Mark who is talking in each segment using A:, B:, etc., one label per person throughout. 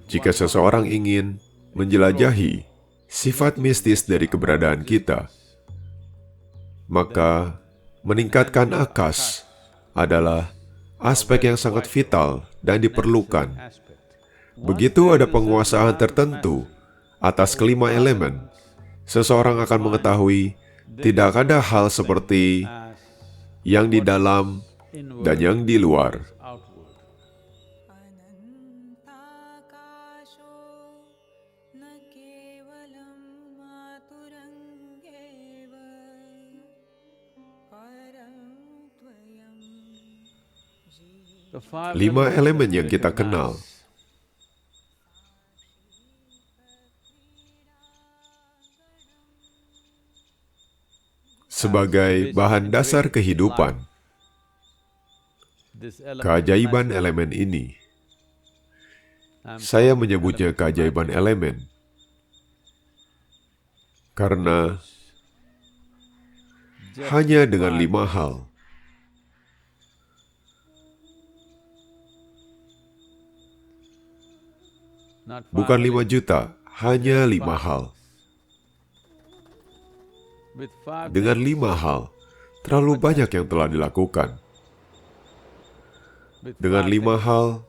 A: Jika seseorang ingin menjelajahi sifat mistis dari keberadaan kita, maka meningkatkan akas adalah aspek yang sangat vital dan diperlukan. Begitu ada penguasaan tertentu atas kelima elemen, seseorang akan mengetahui tidak ada hal seperti yang di dalam dan yang di luar. Lima elemen yang kita kenal sebagai bahan dasar kehidupan. Keajaiban elemen ini, saya menyebutnya keajaiban elemen karena hanya dengan 5 hal bukan 5 juta, hanya 5 hal. Dengan 5 hal, terlalu banyak yang telah dilakukan. Dengan 5 hal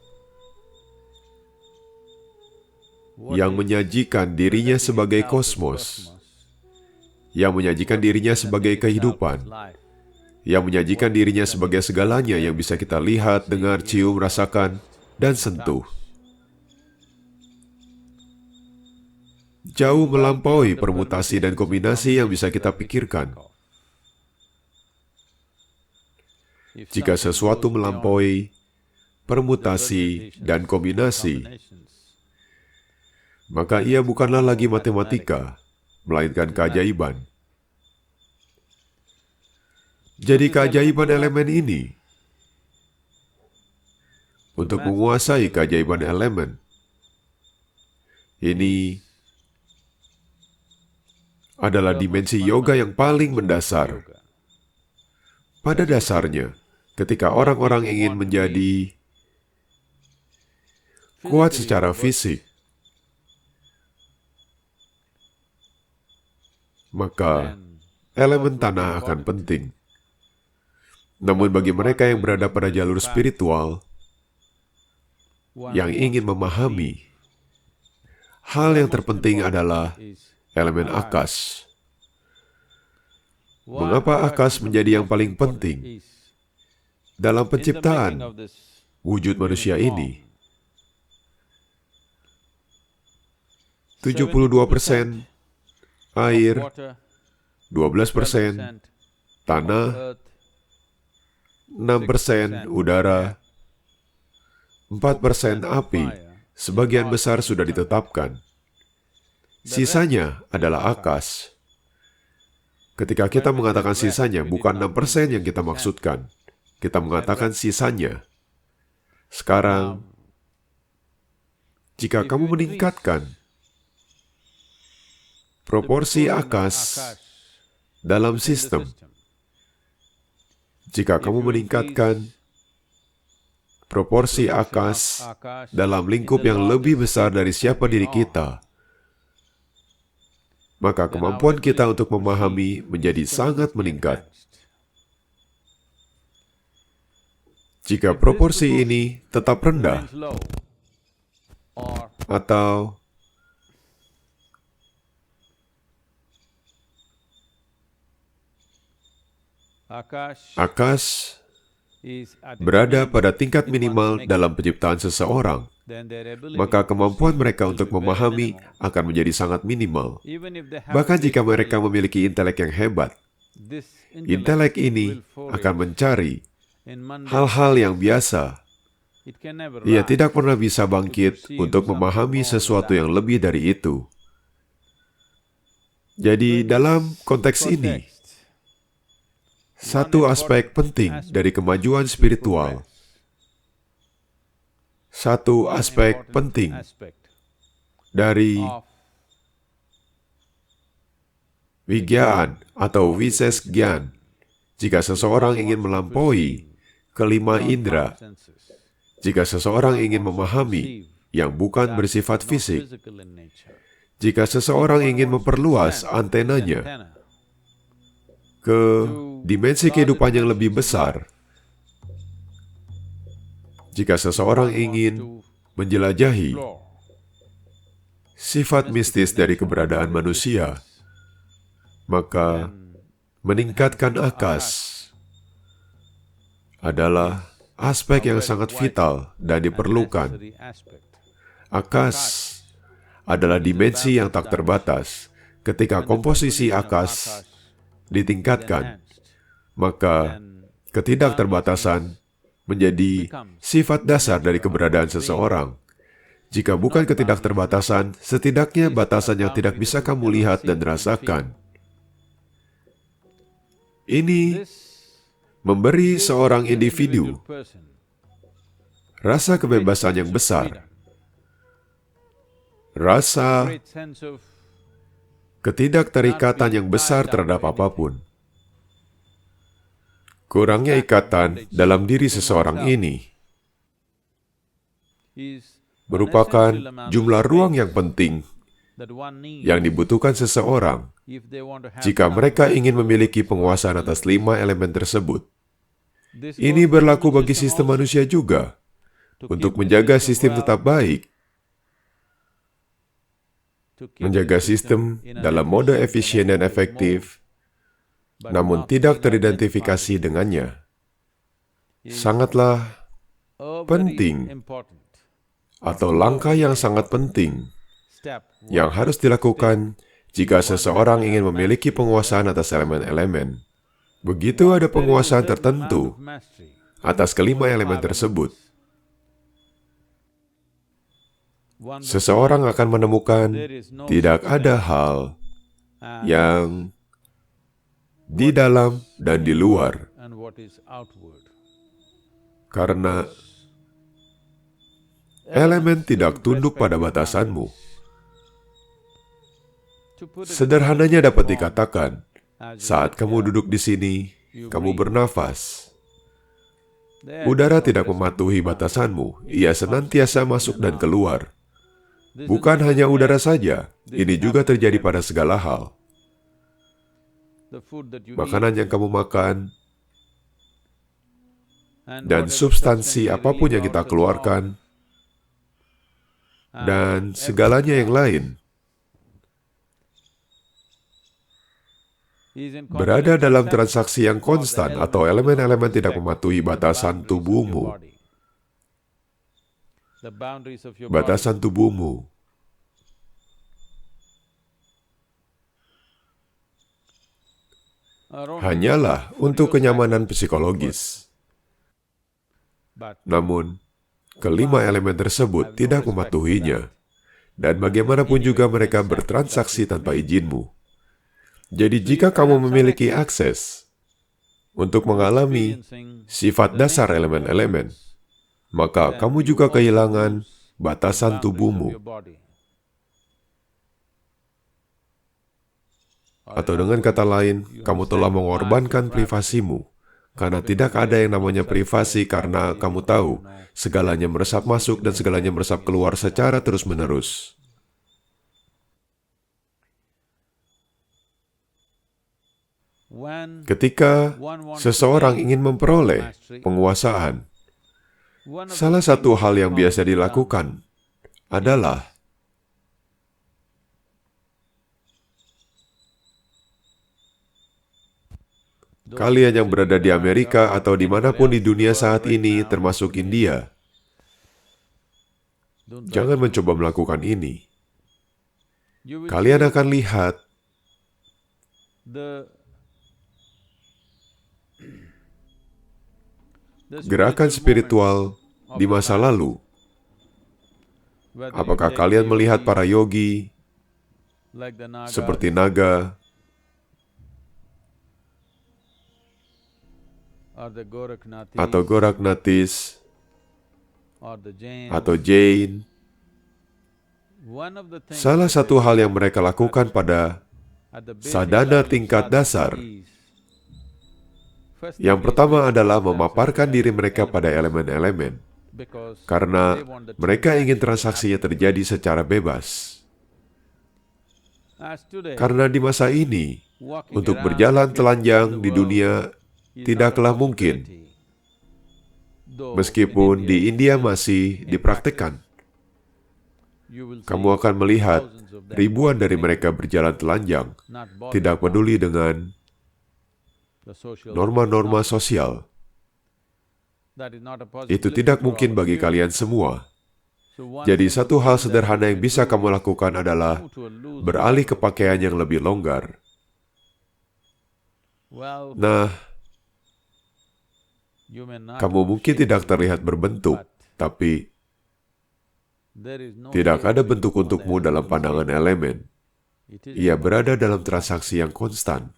A: yang menyajikan dirinya sebagai kosmos, yang menyajikan dirinya sebagai kehidupan, yang menyajikan dirinya sebagai segalanya yang bisa kita lihat, dengar, cium, rasakan, dan sentuh. Jauh melampaui permutasi dan kombinasi yang bisa kita pikirkan. Jika sesuatu melampaui permutasi dan kombinasi, maka ia bukanlah lagi matematika, melainkan keajaiban. Jadi keajaiban elemen ini, untuk menguasai keajaiban elemen, ini adalah dimensi yoga yang paling mendasar. Pada dasarnya, ketika orang-orang ingin menjadi kuat secara fisik, maka elemen tanah akan penting. Namun bagi mereka yang berada pada jalur spiritual, yang ingin memahami, hal yang terpenting adalah elemen akas. Mengapa akas menjadi yang paling penting dalam penciptaan wujud manusia ini? 72% air, 12% tanah, 6% udara, 4% api, sebagian besar sudah ditetapkan. Sisanya adalah akas. Ketika kita mengatakan sisanya, bukan 6% yang kita maksudkan. Kita mengatakan sisanya. Sekarang, jika kamu meningkatkan proporsi akas dalam sistem, jika kamu meningkatkan proporsi akas dalam lingkup yang lebih besar dari siapa diri kita, maka kemampuan kita untuk memahami menjadi sangat meningkat. Jika proporsi ini tetap rendah, atau akas berada pada tingkat minimal dalam penciptaan seseorang, maka kemampuan mereka untuk memahami akan menjadi sangat minimal. Bahkan jika mereka memiliki intelek yang hebat, intelek ini akan mencari hal-hal yang biasa. Ia tidak pernah bisa bangkit untuk memahami sesuatu yang lebih dari itu. Jadi dalam konteks ini, satu aspek penting dari kemajuan spiritual, satu aspek penting dari Vigyaan atau Vises Gyan, jika seseorang ingin melampaui kelima indera, jika seseorang ingin memahami yang bukan bersifat fisik. Jika seseorang ingin memperluas antenanya ke dimensi kehidupan yang lebih besar, jika seseorang ingin menjelajahi sifat mistis dari keberadaan manusia, maka meningkatkan akas adalah aspek yang sangat vital dan diperlukan. Akas adalah dimensi yang tak terbatas. Ketika komposisi akas ditingkatkan, maka ketidakterbatasan menjadi sifat dasar dari keberadaan seseorang. Jika bukan ketidakterbatasan, setidaknya batasan yang tidak bisa kamu lihat dan rasakan. Ini memberi seorang individu rasa kebebasan yang besar, rasa ketidakterikatan yang besar terhadap apapun. Kurangnya ikatan dalam diri seseorang ini merupakan jumlah ruang yang penting yang dibutuhkan seseorang jika mereka ingin memiliki penguasaan atas 5 elemen tersebut. Ini berlaku bagi sistem manusia juga. Untuk menjaga sistem tetap baik, menjaga sistem dalam mode efisien dan efektif, namun tidak teridentifikasi dengannya, sangatlah penting, atau langkah yang sangat penting yang harus dilakukan jika seseorang ingin memiliki penguasaan atas elemen-elemen. Begitu ada penguasaan tertentu atas kelima elemen tersebut, seseorang akan menemukan tidak ada hal yang di dalam dan di luar, karena elemen tidak tunduk pada batasanmu. Sederhananya dapat dikatakan, saat kamu duduk di sini, kamu bernafas. Udara tidak mematuhi batasanmu, ia senantiasa masuk dan keluar. Bukan hanya udara saja, ini juga terjadi pada segala hal. Makanan yang kamu makan, dan substansi apapun yang kita keluarkan, dan segalanya yang lain, berada dalam transaksi yang konstan atau elemen-elemen tidak mematuhi batasan tubuhmu. Batasan tubuhmu. Hanyalah untuk kenyamanan psikologis. Namun, kelima elemen tersebut tidak mematuhinya. Dan bagaimanapun juga mereka bertransaksi tanpa izinmu. Jadi jika kamu memiliki akses untuk mengalami sifat dasar elemen-elemen, maka kamu juga kehilangan batasan tubuhmu. Atau dengan kata lain, kamu telah mengorbankan privasimu, karena tidak ada yang namanya privasi karena kamu tahu, segalanya meresap masuk dan segalanya meresap keluar secara terus-menerus. Ketika seseorang ingin memperoleh penguasaan, salah satu hal yang biasa dilakukan adalah kalian yang berada di Amerika atau dimanapun di dunia saat ini, termasuk India, jangan mencoba melakukan ini. Kalian akan lihat gerakan spiritual di masa lalu. Apakah kalian melihat para yogi seperti naga atau Goraknathis atau Jain? Salah satu hal yang mereka lakukan pada sadhana tingkat dasar, yang pertama adalah memaparkan diri mereka pada elemen-elemen. karena mereka ingin transaksinya terjadi secara bebas. Karena di masa ini, untuk berjalan telanjang di dunia tidaklah mungkin, meskipun di India masih dipraktikkan. Kamu akan melihat ribuan dari mereka berjalan telanjang, tidak peduli dengan norma-norma sosial. Itu tidak mungkin bagi kalian semua. Jadi satu hal sederhana yang bisa kamu lakukan adalah beralih ke pakaian yang lebih longgar. Nah, kamu mungkin tidak terlihat berbentuk, tapi tidak ada bentuk untukmu dalam pandangan elemen. Ia berada dalam transaksi yang konstan.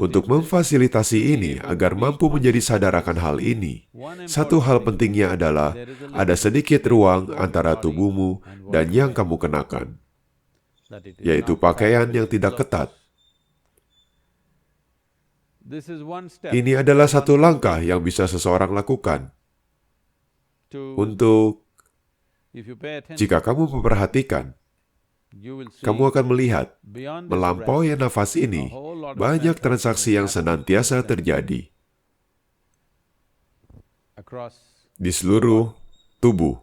A: Untuk memfasilitasi ini, agar mampu menjadi sadar akan hal ini, satu hal pentingnya adalah ada sedikit ruang antara tubuhmu dan yang kamu kenakan, yaitu pakaian yang tidak ketat. Ini adalah satu langkah yang bisa seseorang lakukan untuk, jika kamu memperhatikan, kamu akan melihat, melampaui nafas ini, banyak transaksi yang senantiasa terjadi di seluruh tubuh.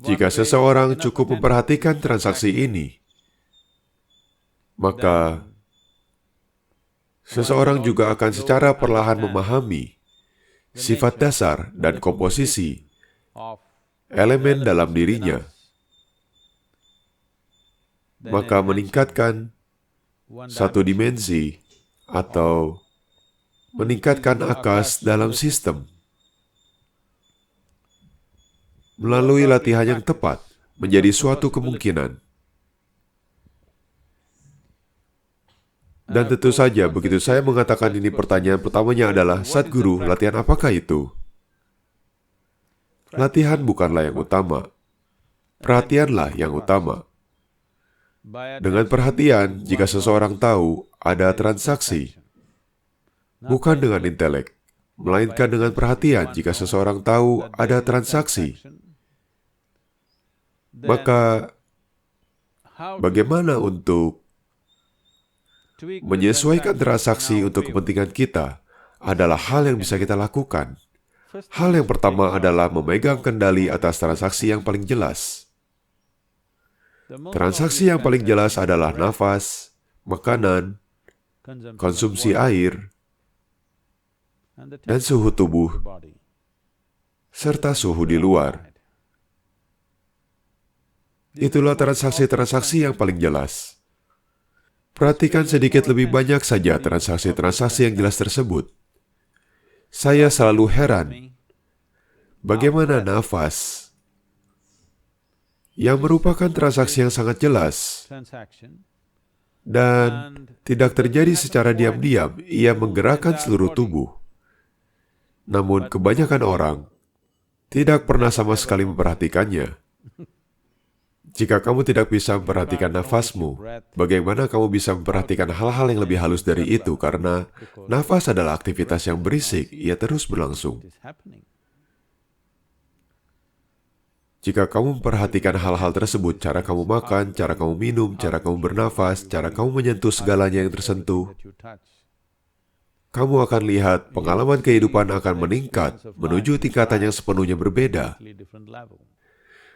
A: Jika seseorang cukup memperhatikan transaksi ini, maka seseorang juga akan secara perlahan memahami sifat dasar dan komposisi elemen dalam dirinya, maka meningkatkan satu dimensi atau meningkatkan akas dalam sistem. Melalui latihan yang tepat menjadi suatu kemungkinan. Dan tentu saja, begitu saya mengatakan ini, pertanyaan pertamanya adalah, Sadguru, latihan apakah itu? Latihan bukanlah yang utama. Perhatianlah yang utama. Dengan perhatian, jika seseorang tahu ada transaksi, bukan dengan intelek, melainkan dengan perhatian, jika seseorang tahu ada transaksi, maka bagaimana untuk menyesuaikan transaksi untuk kepentingan kita adalah hal yang bisa kita lakukan. Hal yang pertama adalah memegang kendali atas transaksi yang paling jelas. Transaksi yang paling jelas adalah nafas, makanan, konsumsi air, dan suhu tubuh, serta suhu di luar. Itulah transaksi-transaksi yang paling jelas. Perhatikan sedikit lebih banyak saja transaksi-transaksi yang jelas tersebut. Saya selalu heran, bagaimana nafas, yang merupakan transaksi yang sangat jelas, dan tidak terjadi secara diam-diam, ia menggerakkan seluruh tubuh. Namun kebanyakan orang tidak pernah sama sekali memperhatikannya. Jika kamu tidak bisa memperhatikan nafasmu, bagaimana kamu bisa memperhatikan hal-hal yang lebih halus dari itu? Karena nafas adalah aktivitas yang berisik, ia terus berlangsung. Jika kamu memperhatikan hal-hal tersebut, cara kamu makan, cara kamu minum, cara kamu bernafas, cara kamu menyentuh segalanya yang tersentuh, kamu akan lihat pengalaman kehidupan akan meningkat menuju tingkatan yang sepenuhnya berbeda.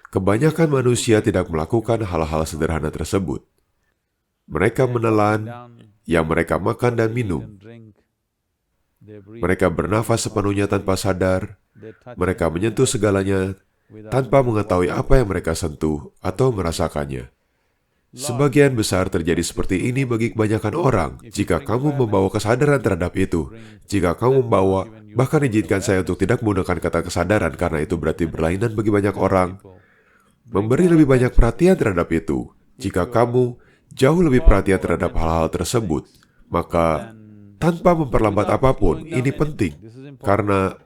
A: Kebanyakan manusia tidak melakukan hal-hal sederhana tersebut. Mereka menelan yang mereka makan dan minum. Mereka bernafas sepenuhnya tanpa sadar. Mereka menyentuh segalanya tanpa mengetahui apa yang mereka sentuh atau merasakannya. Sebagian besar terjadi seperti ini bagi kebanyakan orang. Jika kamu membawa kesadaran terhadap itu, jika kamu membawa, bahkan izinkan saya untuk tidak menggunakan kata kesadaran karena itu berarti berlainan bagi banyak orang, memberi lebih banyak perhatian terhadap itu. Jika kamu jauh lebih perhatian terhadap hal-hal tersebut, maka tanpa memperlambat apapun, ini penting. Karena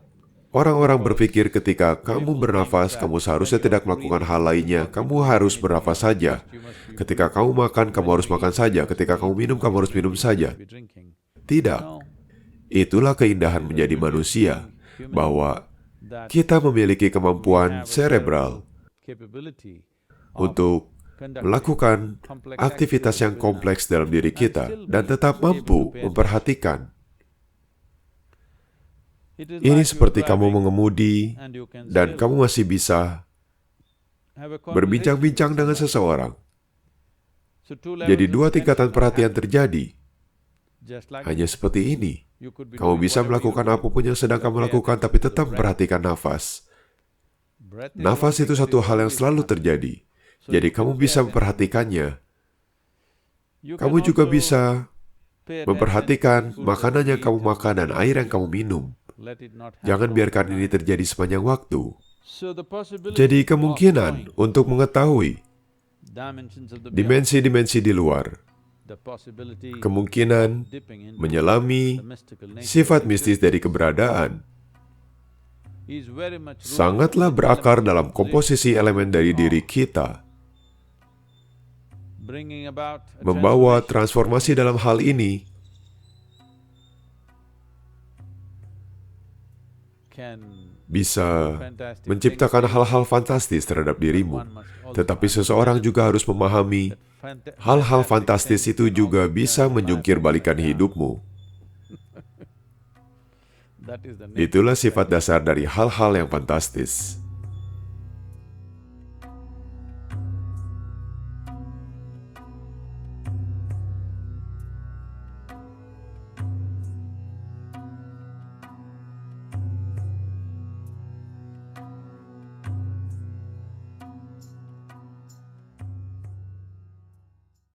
A: orang-orang berpikir ketika kamu bernafas, kamu seharusnya tidak melakukan hal lainnya. Kamu harus bernafas saja. Ketika kamu makan, kamu harus makan saja. Ketika kamu minum, kamu harus minum saja. Tidak. Itulah keindahan menjadi manusia, bahwa kita memiliki kemampuan cerebral untuk melakukan aktivitas yang kompleks dalam diri kita dan tetap mampu memperhatikan. Ini seperti kamu mengemudi dan kamu masih bisa berbincang-bincang dengan seseorang. Jadi dua tingkatan perhatian terjadi. Hanya seperti ini. Kamu bisa melakukan apapun yang sedang kamu lakukan, tapi tetap memperhatikan nafas. Nafas itu satu hal yang selalu terjadi. Jadi kamu bisa memperhatikannya. Kamu juga bisa memperhatikan makanan yang kamu makan dan air yang kamu minum. Jangan biarkan ini terjadi sepanjang waktu. Jadi kemungkinan untuk mengetahui dimensi-dimensi di luar, kemungkinan menyelami sifat mistis dari keberadaan, sangatlah berakar dalam komposisi elemen dari diri kita. Membawa transformasi dalam hal ini bisa menciptakan hal-hal fantastis terhadap dirimu. Tetapi seseorang juga harus memahami hal-hal fantastis itu juga bisa menjungkir balikan hidupmu. Itulah sifat dasar dari hal-hal yang fantastis.